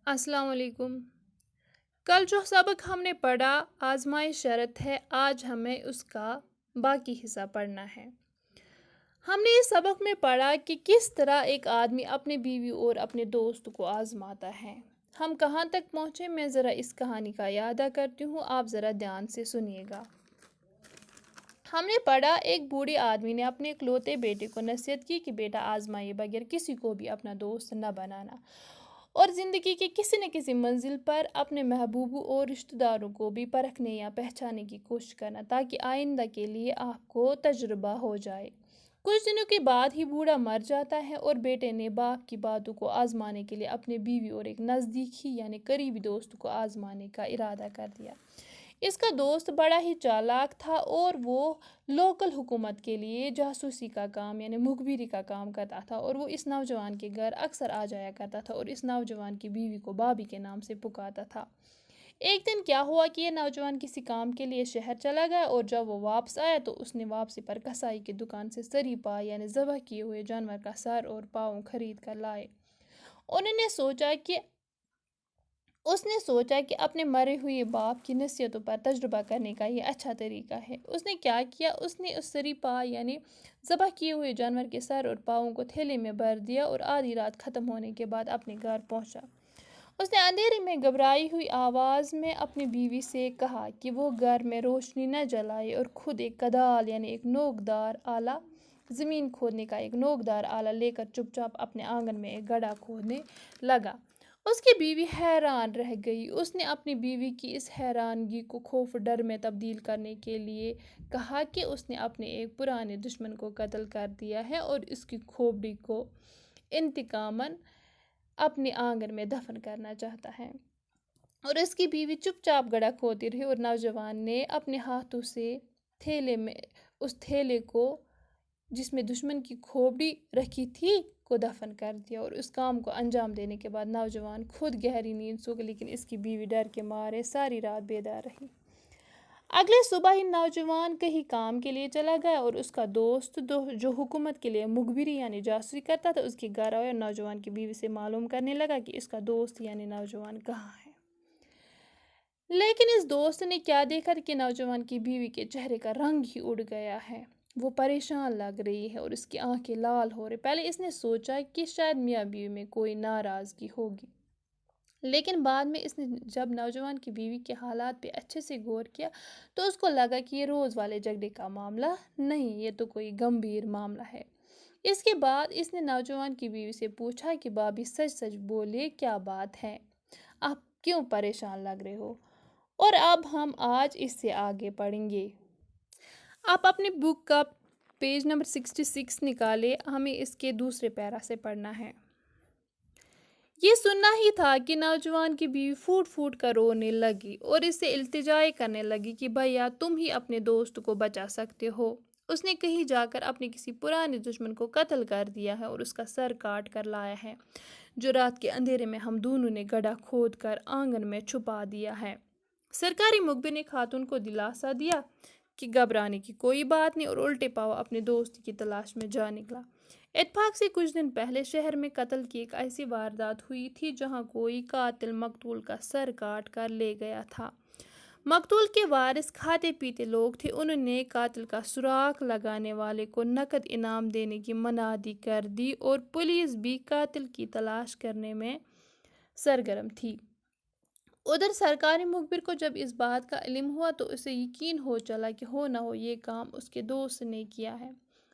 السلام علیکم۔ کل جو سبق ہم نے پڑھا آزمائش شرط ہے، آج ہمیں اس کا باقی حصہ پڑھنا ہے۔ ہم نے اس سبق میں پڑھا کہ کس طرح ایک آدمی اپنے بیوی اور اپنے دوست کو آزماتا ہے۔ ہم کہاں تک پہنچے میں ذرا اس کہانی کا اعادہ کرتی ہوں، آپ ذرا دھیان سے سنیے گا۔ ہم نے پڑھا ایک بوڑھے آدمی نے اپنے اکلوتے بیٹے کو نصیحت کی کہ بیٹا آزمائے بغیر کسی کو بھی اپنا دوست نہ بنانا اور زندگی کے کسی نہ کسی منزل پر اپنے محبوبوں اور رشتہ داروں کو بھی پرکھنے یا پہچاننے کی کوشش کرنا تاکہ آئندہ کے لیے آپ کو تجربہ ہو جائے۔ کچھ دنوں کے بعد ہی بوڑھا مر جاتا ہے اور بیٹے نے باپ کی باتوں کو آزمانے کے لیے اپنے بیوی اور ایک نزدیکی یعنی قریبی دوست کو آزمانے کا ارادہ کر دیا۔ اس کا دوست بڑا ہی چالاک تھا اور وہ لوکل حکومت کے لیے جاسوسی کا کام یعنی مخبری کا کام کرتا تھا اور وہ اس نوجوان کے گھر اکثر آ جایا کرتا تھا اور اس نوجوان کی بیوی کو بابی کے نام سے پکارتا تھا۔ ایک دن کیا ہوا کہ یہ نوجوان کسی کام کے لیے شہر چلا گیا اور جب وہ واپس آیا تو اس نے واپسی پر کسائی کی دکان سے سری پا یعنی ذبح کیے ہوئے جانور کا سر اور پاؤں خرید کر لائے۔ اس نے سوچا کہ اپنے مرے ہوئے باپ کی نصیحتوں پر تجربہ کرنے کا یہ اچھا طریقہ ہے۔ اس نے کیا کیا، اس نے اس سری پا یعنی ذبح کیے ہوئے جانور کے سر اور پاؤں کو تھیلے میں بھر دیا اور آدھی رات ختم ہونے کے بعد اپنے گھر پہنچا۔ اس نے اندھیرے میں گھبرائی ہوئی آواز میں اپنی بیوی سے کہا کہ وہ گھر میں روشنی نہ جلائے اور خود ایک کدال یعنی ایک نوکدار آلہ زمین کھودنے کا ایک نوکدار آلہ لے کر چپ چاپ اپنے آنگن میں ایک گڑھا کھودنے لگا۔ اس کی بیوی حیران رہ گئی۔ اس نے اپنی بیوی کی اس حیرانگی کو خوف و ڈر میں تبدیل کرنے کے لیے کہا کہ اس نے اپنے ایک پرانے دشمن کو قتل کر دیا ہے اور اس کی کھوپڑی کو انتقاماً اپنے آنگن میں دفن کرنا چاہتا ہے۔ اور اس کی بیوی چپ چاپ گڑھا کھودتی رہی اور نوجوان نے اپنے ہاتھوں سے اس تھیلے کو جس میں دشمن کی کھوپڑی رکھی تھی کو دفن کر دیا اور اس کام کو انجام دینے کے بعد نوجوان خود گہری نیند سو گیا لیکن اس کی بیوی ڈر کے مارے ساری رات بیدار رہی۔ اگلے صبح ہی نوجوان کہیں کام کے لیے چلا گیا اور اس کا دوست جو حکومت کے لیے مخبری یعنی جاسوسی کرتا تھا اس کے گھر آیا اور نوجوان کی بیوی سے معلوم کرنے لگا کہ اس کا دوست یعنی نوجوان کہاں ہے۔ لیکن اس دوست نے کیا دیکھا کہ نوجوان کی بیوی کے چہرے کا رنگ ہی اڑ گیا ہے، وہ پریشان لگ رہی ہے اور اس کی آنکھیں لال ہو رہی۔ پہلے اس نے سوچا کہ شاید میاں بیوی میں کوئی ناراضگی ہوگی، لیکن بعد میں اس نے جب نوجوان کی بیوی کے حالات پہ اچھے سے غور کیا تو اس کو لگا کہ یہ روز والے جھگڑے کا معاملہ نہیں، یہ تو کوئی گمبھیر معاملہ ہے۔ اس کے بعد اس نے نوجوان کی بیوی سے پوچھا کہ بابی سچ سچ بولے کیا بات ہے، آپ کیوں پریشان لگ رہے ہو؟ اور اب ہم آج اس سے آگے پڑھیں گے۔ آپ اپنی بک کا پیج نمبر 66 نکالے، ہمیں اس کے دوسرے پیرا سے پڑھنا ہے۔ یہ سننا ہی تھا کہ نوجوان کی بیوی پھوٹ پھوٹ کر رونے لگی اور اس سے التجائے کرنے لگی کہ بھیا تم ہی اپنے دوست کو بچا سکتے ہو، اس نے کہیں جا کر اپنے کسی پرانے دشمن کو قتل کر دیا ہے اور اس کا سر کاٹ کر لایا ہے جو رات کے اندھیرے میں ہم دونوں نے گڑھا کھود کر آنگن میں چھپا دیا ہے۔ سرکاری مخبر نے خاتون کو دلاسا دیا کہ گھبرانے کی کوئی بات نہیں اور الٹے پاؤں اپنے دوست کی تلاش میں جا نکلا۔ اتفاق سے کچھ دن پہلے شہر میں قتل کی ایک ایسی واردات ہوئی تھی جہاں کوئی قاتل مقتول کا سر کاٹ کر لے گیا تھا۔ مقتول کے وارث کھاتے پیتے لوگ تھے، انہوں نے قاتل کا سراغ لگانے والے کو نقد انعام دینے کی منادی کر دی اور پولیس بھی قاتل کی تلاش کرنے میں سرگرم تھی۔ ادھر سرکاری مخبر کو جب اس بات کا علم ہوا تو اسے یقین ہو چلا کہ ہو نہ ہو یہ کام اس کے دوست نے کیا ہے۔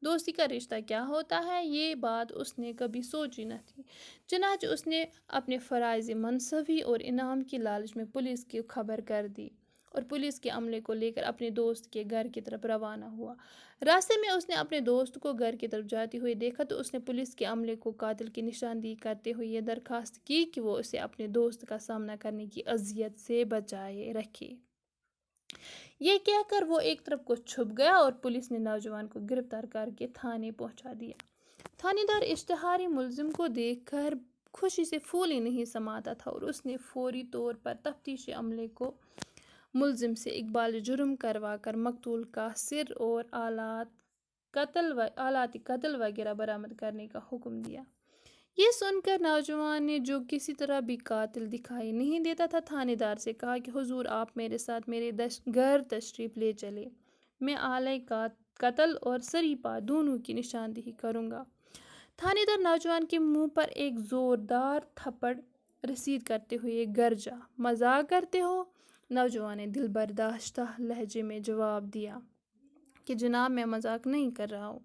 دوستی کا رشتہ کیا ہوتا ہے یہ بات اس نے کبھی سوچی نہ تھی، چنانچہ اس نے اپنے فرائض منصبی اور انعام کی لالچ میں پولیس کی خبر کر دی اور پولیس کے عملے کو لے کر اپنے دوست کے گھر کی طرف روانہ ہوا۔ راستے میں اس نے اپنے دوست کو گھر کی طرف جاتے ہوئے دیکھا تو اس نے پولیس کے عملے کو قاتل کی نشاندہی کرتے ہوئے یہ درخواست کی کہ وہ اسے اپنے دوست کا سامنا کرنے کی اذیت سے بچائے رکھے۔ یہ کہہ کر وہ ایک طرف کو چھپ گیا اور پولیس نے نوجوان کو گرفتار کر کے تھانے پہنچا دیا۔ تھانے دار اشتہاری ملزم کو دیکھ کر خوشی سے پھول ہی نہیں سماتا تھا اور اس نے فوری طور پر تفتیشی عملے کو ملزم سے اقبال جرم کروا کر مقتول کا سر اور آلات قتل وغیرہ برآمد کرنے کا حکم دیا۔ یہ سن کر نوجوان نے، جو کسی طرح بھی قاتل دکھائی نہیں دیتا تھا، تھانے دار سے کہا کہ حضور آپ میرے ساتھ میرے گھر تشریف لے چلے، میں آلۂ قتل اور سریپا دونوں کی نشاندہی کروں گا۔ تھانے دار نوجوان کے منہ پر ایک زوردار تھپڑ رسید کرتے ہوئے گرجا، مذاق کرتے ہو؟ نوجوان نے دل برداشتہ لہجے میں جواب دیا کہ جناب میں مذاق نہیں کر رہا ہوں،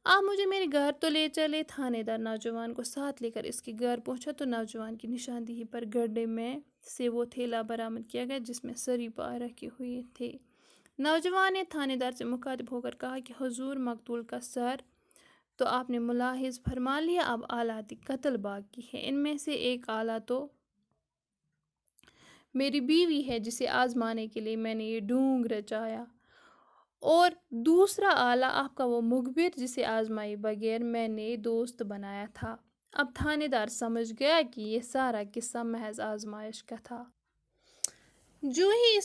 آپ مجھے میرے گھر تو لے چلے۔ تھانے دار نوجوان کو ساتھ لے کر اس کے گھر پہنچا تو نوجوان کی نشاندہی پر گڈھے میں سے وہ تھیلا برآمد کیا گیا جس میں سریپا رکھے ہوئے تھے۔ نوجوان نے تھانے دار سے مخاطب ہو کر کہا کہ حضور مقتول کا سر تو آپ نے ملاحظ فرما لیا، اب آلات قتل باقی ہے۔ ان میں سے ایک آلہ تو میری بیوی ہے جسے آزمانے کے لیے میں نے یہ ڈھونگ رچایا، اور دوسرا آلہ آپ کا وہ مخبر جسے آزمائے بغیر میں نے دوست بنایا تھا۔ اب تھانے دار سمجھ گیا کہ یہ سارا قصہ محض آزمائش کا تھا۔ جو ہی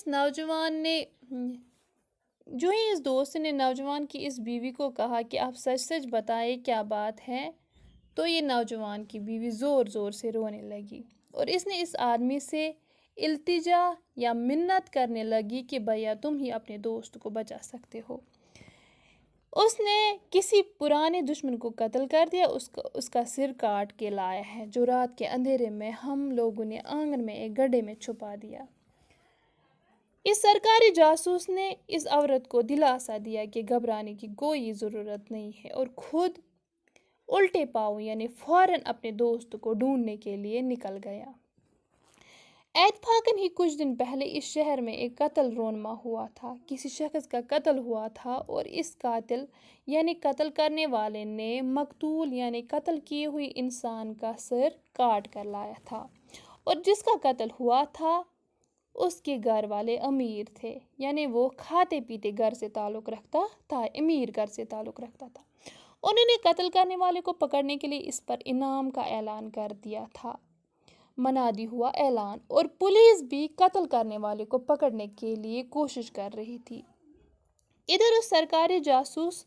اس دوست نے نوجوان کی اس بیوی کو کہا کہ آپ سچ سچ بتائیں کیا بات ہے، تو یہ نوجوان کی بیوی زور زور سے رونے لگی اور اس نے اس آدمی سے التجا یا منت کرنے لگی کہ بھیا تم ہی اپنے دوست کو بچا سکتے ہو، اس نے کسی پرانے دشمن کو قتل کر دیا، اس کا سر کاٹ کے لایا ہے جو رات کے اندھیرے میں ہم لوگوں نے آنگن میں ایک گڈھے میں چھپا دیا۔ اس سرکاری جاسوس نے اس عورت کو دلاسا دیا کہ گھبرانے کی کوئی ضرورت نہیں ہے اور خود الٹے پاؤں یعنی فوراً اپنے دوست کو ڈھونڈنے کے لیے نکل گیا۔ اتفاقاً ہی کچھ دن پہلے اس شہر میں ایک قتل رونما ہوا تھا، کسی شخص کا قتل ہوا تھا اور اس قاتل یعنی قتل کرنے والے نے مقتول یعنی قتل کیے ہوئے انسان کا سر کاٹ کر لایا تھا، اور جس کا قتل ہوا تھا اس کے گھر والے امیر تھے، یعنی وہ کھاتے پیتے گھر سے تعلق رکھتا تھا، امیر گھر سے تعلق رکھتا تھا۔ انہوں نے قتل کرنے والے کو پکڑنے کے لیے اس پر انعام کا اعلان کر دیا تھا، منادی ہوا اعلان، اور پولیس بھی قتل کرنے والے کو پکڑنے کے لیے کوشش کر رہی تھی۔ ادھر اس سرکاری جاسوس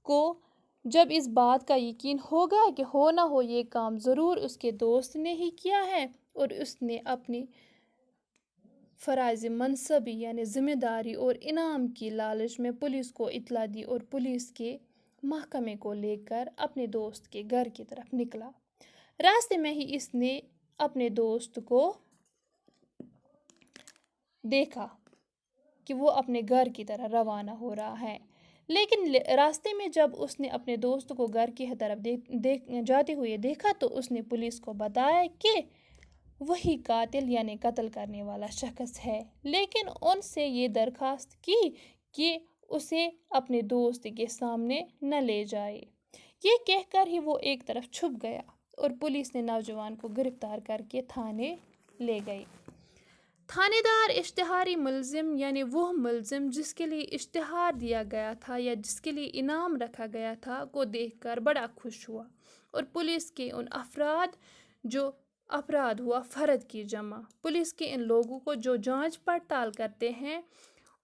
کو جب اس بات کا یقین ہو گیا کہ ہو نہ ہو یہ کام ضرور اس کے دوست نے ہی کیا ہے، اور اس نے اپنی فرائض منصبی یعنی ذمہ داری اور انعام کی لالچ میں پولیس کو اطلاع دی اور پولیس کے محکمے کو لے کر اپنے دوست کے گھر کی طرف نکلا۔ راستے میں ہی اس نے اپنے دوست کو دیکھا کہ وہ اپنے گھر کی طرح روانہ ہو رہا ہے، لیکن راستے میں جب اس نے اپنے دوست کو گھر کی طرف جاتے ہوئے دیکھا تو اس نے پولیس کو بتایا کہ وہی قاتل یعنی قتل کرنے والا شخص ہے، لیکن ان سے یہ درخواست کی کہ اسے اپنے دوست کے سامنے نہ لے جائے۔ یہ کہہ کر ہی وہ ایک طرف چھپ گیا اور پولیس نے نوجوان کو گرفتار کر کے تھانے لے گئی۔ تھانے دار اشتہاری ملزم یعنی وہ ملزم جس کے لیے اشتہار دیا گیا تھا یا جس کے لیے انعام رکھا گیا تھا کو دیکھ کر بڑا خوش ہوا، اور پولیس کے ان افراد ہوا فرد کی جمع، پولیس کے ان لوگوں کو جو جانچ پڑتال کرتے ہیں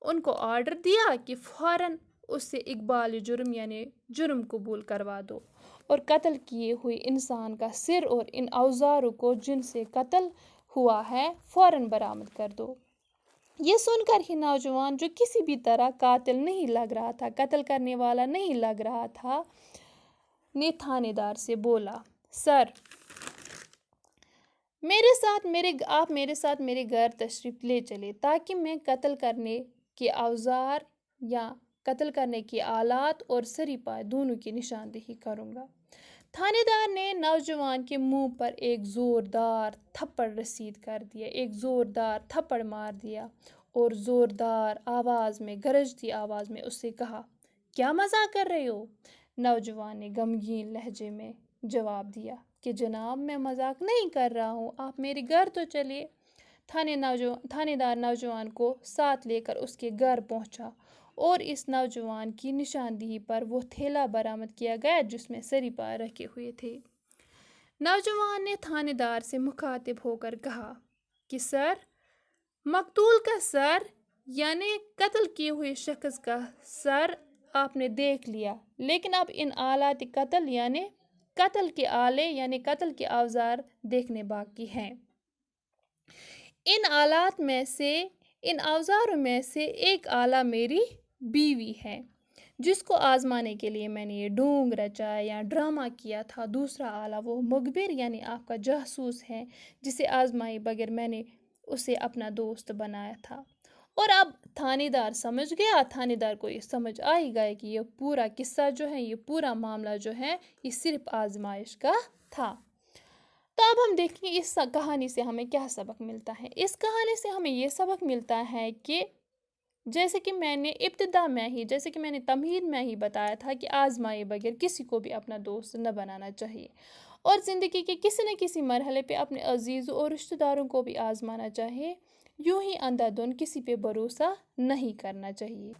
ان کو آرڈر دیا کہ فوراً اس سے اقبال جرم یعنی جرم قبول کروا دو اور قتل کیے ہوئے انسان کا سر اور ان اوزاروں کو جن سے قتل ہوا ہے فوراً برآمد کر دو۔ یہ سن کر ہی نوجوان جو کسی بھی طرح قاتل نہیں لگ رہا تھا، قتل کرنے والا نہیں لگ رہا تھا، نے تھانے دار سے بولا، سر آپ میرے ساتھ میرے گھر تشریف لے چلے تاکہ میں قتل کرنے کے اوزار یا قتل کرنے کے آلات اور سریپا دونوں کی نشاندہی کروں گا۔ تھانے دار نے نوجوان کے منہ پر ایک زوردار تھپڑ رسید کر دیا، ایک زوردار تھپڑ مار دیا اور زوردار آواز میں گرجتی آواز میں اس سے کہا، کیا مزاق کر رہے ہو؟ نوجوان نے غمگین لہجے میں جواب دیا کہ جناب میں مذاق نہیں کر رہا ہوں، آپ میرے گھر تو چلیے۔ تھانے دار نوجوان کو ساتھ لے کر اس کے گھر پہنچا اور اس نوجوان کی نشاندہی پر وہ تھیلا برآمد کیا گیا جس میں سریپا رکھے ہوئے تھے۔ نوجوان نے تھانے دار سے مخاطب ہو کر کہا کہ سر مقتول کا سر یعنی قتل کیے ہوئے شخص کا سر آپ نے دیکھ لیا، لیکن اب ان آلات قتل یعنی قتل کے آلے یعنی قتل کے اوزار دیکھنے باقی ہیں۔ ان اوزاروں میں سے ایک آلہ میری بیوی ہے جس کو آزمانے کے لیے میں نے یہ ڈونگ رچایا یا ڈرامہ کیا تھا۔ دوسرا آلہ وہ مخبر یعنی آپ کا جاسوس ہے جسے آزمائے بغیر میں نے اسے اپنا دوست بنایا تھا۔ اور اب تھانے دار سمجھ گیا، تھانے دار کو یہ سمجھ آئی گیا کہ یہ پورا قصہ جو ہے، یہ پورا معاملہ جو ہے، یہ صرف آزمائش کا تھا۔ تو اب ہم دیکھیں گے اس کہانی سے ہمیں کیا سبق ملتا ہے۔ اس کہانی سے ہمیں یہ سبق ملتا ہے کہ جیسے کہ میں نے ابتدا میں ہی، جیسے کہ میں نے تمہید میں ہی بتایا تھا کہ آزمائے بغیر کسی کو بھی اپنا دوست نہ بنانا چاہیے، اور زندگی کے کسی نہ کسی مرحلے پہ اپنے عزیزوں اور رشتہ داروں کو بھی آزمانا چاہیے، یوں ہی اندھا دھند کسی پہ بھروسہ نہیں کرنا چاہیے۔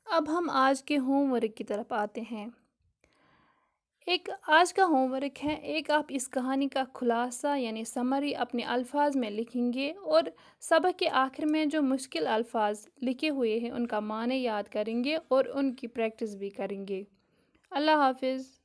اب ہم آج کے ہوم ورک کی طرف آتے ہیں۔ آج کا ہوم ورک ہے، آپ اس کہانی کا خلاصہ یعنی سمری اپنے الفاظ میں لکھیں گے، اور سبق کے آخر میں جو مشکل الفاظ لکھے ہوئے ہیں ان کا معنی یاد کریں گے اور ان کی پریکٹس بھی کریں گے۔ اللہ حافظ۔